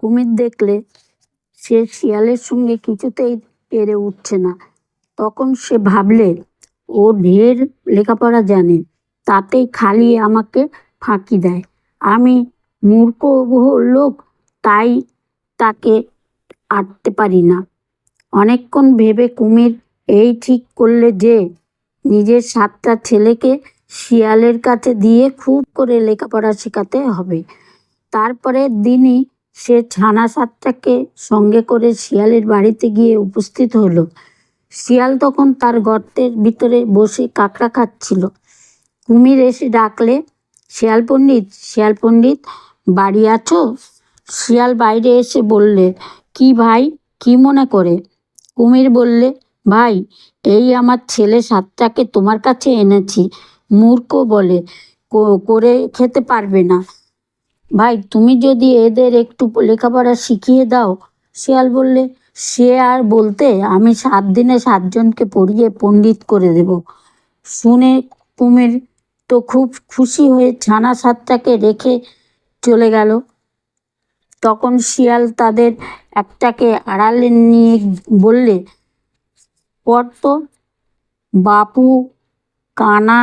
কুমির দেখলে সে শিয়ালের সঙ্গে কিছুতেই পেরে উঠছে না। তখন সে ভাবলে ও ঢের লেখাপড়া জানে, তাতেই খালি আমাকে ফাঁকি দেয়। আমি মূর্খ লোক, তাই তাকে আটতে পারি না। অনেকক্ষণ ভেবে কুমির এই ঠিক করলে যে নিজের 7টা ছেলেকে শিয়ালের কাছে দিয়ে খুব করে লেখাপড়া শেখাতে হবে। তারপরের দিনই সে ছানা 7টাকে সঙ্গে করে শিয়ালের বাড়িতে গিয়ে উপস্থিত হলো। শিয়াল তখন তার গর্তের ভিতরে বসে কাঁকড়া খাচ্ছিল। কুমির এসে ডাকলে, শিয়াল পণ্ডিত, শিয়াল পণ্ডিত, বাড়ি আছো? শিয়াল বাইরে এসে বললে, কি ভাই, কি মনে করে? কুমির বললে, ভাই, এই আমার ছেলে 7টাকে তোমার কাছে এনেছি। মূর্খ বলে করে খেতে পারবে না। ভাই, তুমি যদি এদের একটু লেখাপড়া শিখিয়ে দাও। শিয়াল বললে, সে আর বলতে, আমি 7 দিনে 7জনকে পড়িয়ে পণ্ডিত করে দেব। শুনে কুমির তো খুব খুশি হয়ে ছানা 7টাকে রেখে চলে গেল। তখন শিয়াল তাদের একটাকে আড়ালে নিয়ে বললে, পড়ত, বাপু কানা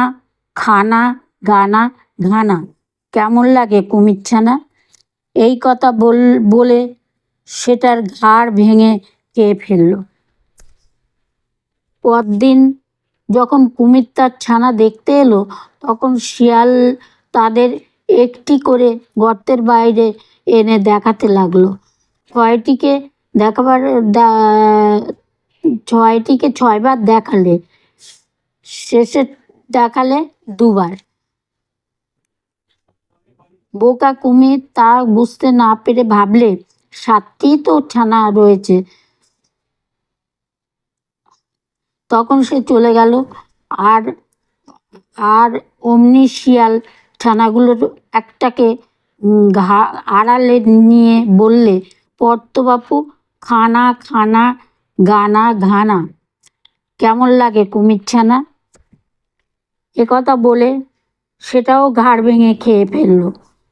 খানা গানা ঘানা। কেমন লাগে কুমির ছানা? এই কথা বলে সেটার ঘাড় ভেঙে খেয়ে ফেলল। পরদিন যখন কুমির তার ছানা দেখতে এলো, তখন শিয়াল তাদের একটি করে গর্তের বাইরে এনে দেখাতে লাগলো। ছয়টিকে 6বার দেখালে, শেষে দেখালে 2বার। বোকা কুমির তা বুঝতে না পেরে ভাবলে, 7টিই তো ছানা রয়েছে। তখন সে চলে গেল। আর আর অমনি শিয়াল ছানাগুলোর একটাকে আড়ালে নিয়ে বললে, পড়তো বাপু খানা খানা গানা ঘানা। কেমন লাগে কুমির ছানা? একথা বলে সেটাও ঘাড় ভেঙে খেয়ে ফেললো।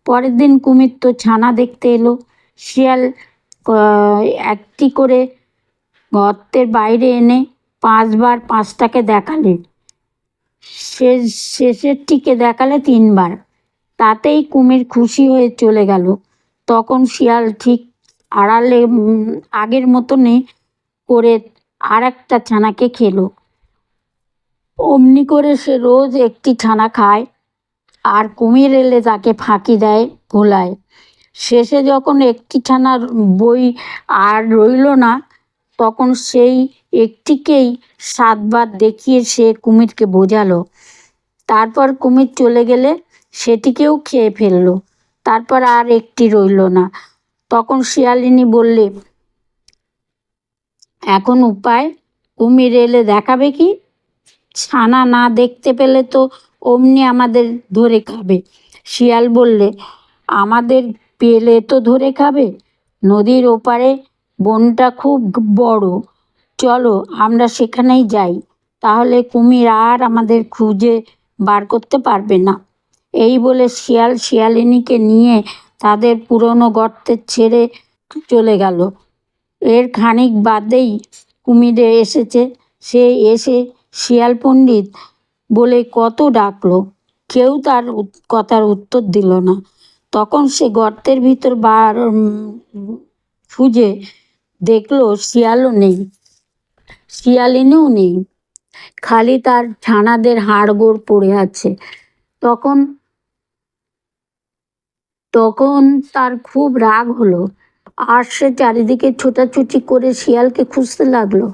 পরের দিন কুমির তো ছানা দেখতে এলো। শিয়াল একটি করে গর্তের বাইরে এনে 5বার 5টাকে দেখালে, শেষেরটিকে দেখালে 3বার। তাতেই কুমির খুশি হয়ে চলে গেল। তখন শিয়াল ঠিক আড়ালে আগের মতনই করে আর একটা ছানাকে খেলো। অমনি করে সে রোজ একটি ছানা খায়, আর কুমির এলে তাকে ফাঁকি দেয়, ভোলায়। শেষে যখন একটি ছানার বই আর রইল না, তখন সেই একটিকেই 7বার দেখিয়ে সে কুমিরকে বোঝালো। তারপর কুমির চলে গেলে সেটিকেও খেয়ে ফেলল। তারপর আর একটি রইল না। তখন শিয়ালিনী বললে, এখন উপায়, কুমির এলে দেখাবে কি? ছানা না দেখতে পেলে তো অমনি আমাদের ধরে খাবে। শিয়াল বললে, আমাদের পেলে তো ধরে খাবে। নদীর ওপারে বনটা খুব বড়, চলো আমরা সেখানেই যাই, তাহলে কুমির আর আমাদের খুঁজে বার করতে পারবে না। এই বলে শিয়াল শিয়ালিনীকে নিয়ে তাদের পুরনো গর্তে ছেড়ে চলে গেল। এর খানিক বাদেই কুমিরে এসেছে। সে এসে শিয়াল পণ্ডিত বলে কত ডাকলো, কেউ তার কথার উত্তর দিল না। তখন সে গর্তের ভিতর খুঁজে দেখলো শিয়ালও নেই, শিয়ালিনীও নেই, খালি তার ছানাদের হাড়গোড় পড়ে আছে। তখন তখন তার খুব রাগ হলো, আর সে চারিদিকে ছোটাছুটি করে শিয়ালকে খুঁজতে লাগলো।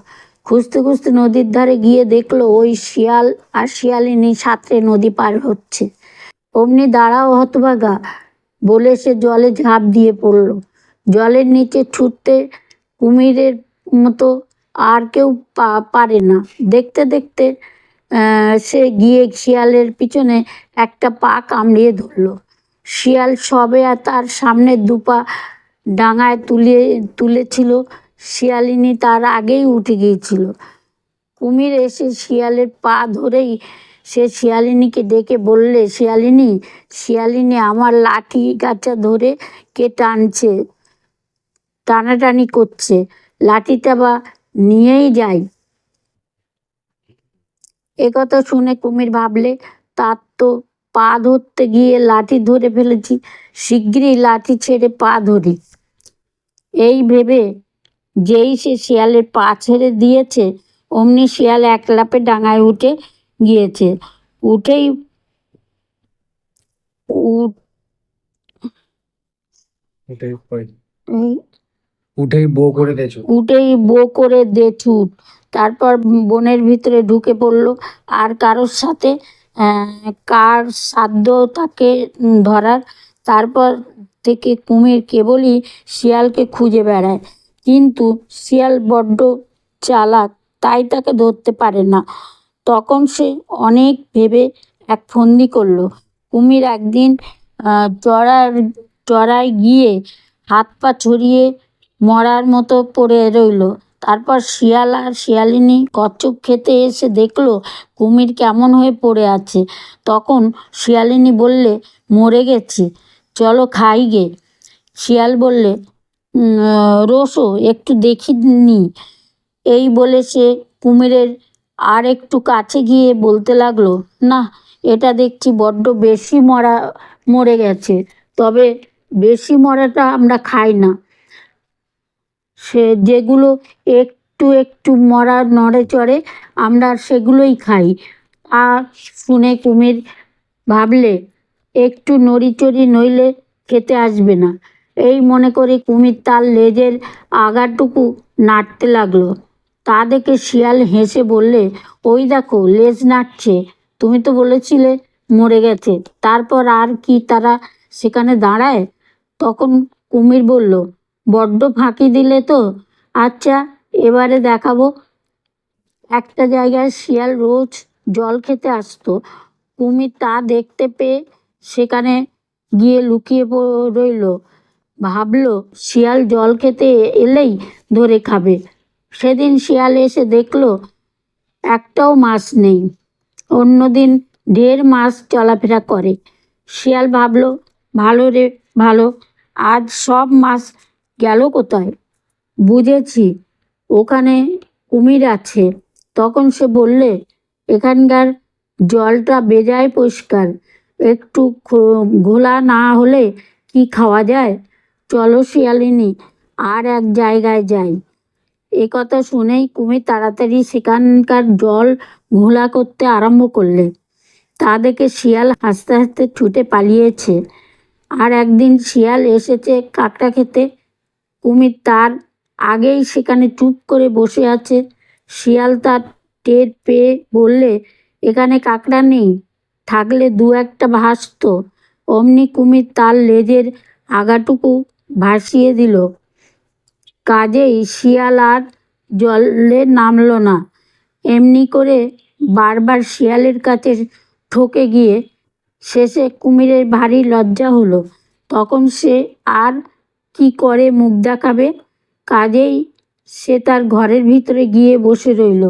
খুঁজতে খুঁজতে নদীর ধারে গিয়ে দেখলো ওই শিয়াল আর শিয়ালিনী সাঁতরে নদী পার হচ্ছে। অমনি দাঁড়াও হতভাগা বলে সে জলে ঝাঁপ দিয়ে পড়ল। জলের নিচে ছুটতে কুমিরের মতো আর কেউ পারে না। দেখতে দেখতে সে গিয়ে শিয়ালের পিছনে একটা পা কামড়িয়ে ধরল। শিয়াল সবে তার সামনে 2 পা ডাঙায় তুলেছিল, শিয়ালিনী তার আগেই উঠে গিয়েছিল। কুমির এসে শিয়ালের পা ধরেই সে শিয়ালিনীকে ডেকে বললে, শিয়ালিনী, শিয়ালিনী, আমার লাঠি গাছা ধরে কে টানছে? টানাটানি করছে, লাঠিটা বা নিয়েই যায়। একথা শুনে কুমির ভাবলে, তার তো পা ধরতে গিয়ে লাঠি ধরে ফেলেছি, শিগগিরই লাঠি ছেড়ে পা ধরি। এই ভেবে যেই সে শিয়ালের পা ছেড়ে দিয়েছে, অমনি শিয়াল এক লাফে ডাঙায় উঠে গিয়েছে। উঠেই উ- উঠেই বো করে দে ছুট। তারপর বনের ভিতরে ঢুকে পড়লো। আর কারোর সাথে কার সাধ্য তাকে ধরার। তারপর থেকে কুমির কেবলই শিয়ালকে খুঁজে বেড়ায়, কিন্তু শিয়াল বড্ড চালাক, তাই তাকে ধরতে পারে না। তখন সে অনেক ভেবে এক ফন্দি করলো। কুমির একদিন চড়ায় গিয়ে হাত পা ছড়িয়ে মরার মতো পড়ে রইল। তারপর শিয়াল আর শিয়ালিনী কচ্ছপ খেতে এসে দেখলো কুমির কেমন হয়ে পড়ে আছে। তখন শিয়ালিনী বললে, মরে গেছে, চলো খাই গে। শিয়াল বললে, রোসো একটু দেখি নি। এই বলে সে কুমিরের আর একটু কাছে গিয়ে বলতে লাগলো, না, এটা দেখছি বড্ড বেশি মরে গেছে। তবে বেশি মরাটা আমরা খাই না, সে যেগুলো একটু একটু মরা নড়ে চড়ে আমরা সেগুলোই খাই। আর শুনে কুমির ভাবলে, একটু নড়িচড়ি নইলে খেতে আসবে না। এই মনে করে কুমির তার লেজের আগাটুকু নাড়তে লাগলো। তা দেখে শিয়াল হেসে বললে, ওই দেখো লেজ নাড়ছে, তুমি তো বলেছিলে মরে গেছে, তারপর আর কি তারা সেখানে দাঁড়ায়? তখন কুমির বলল, বড্ড ফাঁকি দিলে তো, আচ্ছা এবারে দেখাবো। একটা জায়গায় শিয়াল রোজ জল খেতে আসতো। কুমির তা দেখতে পেয়ে সেখানে গিয়ে লুকিয়ে রইল। ভাবলো শিয়াল জল খেতে এলেই ধরে খাবে। সেদিন শিয়াল এসে দেখলো একটাও মাছ নেই। অন্যদিন ঢের মাছ চলাফেরা করে। শিয়াল ভাবলো, ভালো রে ভালো, আজ সব মাছ গেল কোথায়? বুঝেছি, ওখানে কুমির আছে। তখন সে বললে, এখানকার জলটা বেজায় পরিষ্কার, একটু ঘোলা না হলে কি খাওয়া যায়? চলো শিয়ালিনী, আর এক জায়গায় যাই। এ কথা শুনেই কুমির তাড়াতাড়ি সেখানকার জল ঘোলা করতে আরম্ভ করলে। তা দেখে শিয়াল হাসতে হাসতে ছুটে পালিয়েছে। আর একদিন শিয়াল এসেছে কাকটা খেতে। কুমির তার আগেই সেখানে চুপ করে বসে আছে। শিয়াল তার টের পেয়ে বললে, এখানে কাকড়া নেই, থাকলে দু একটা ভাসতো। অমনি কুমির তার লেজের আগাটুকু ভাসিয়ে দিল। কাজেই শিয়াল আর জলে নামল না। এমনি করে বারবার শিয়ালের কাছে ঠকে গিয়ে শেষে কুমিরের ভারী লজ্জা হলো। তখন সে আর কি করে মুখ দেখাবে? কাজেই সে তার ঘরের ভিতরে গিয়ে বসে রইল।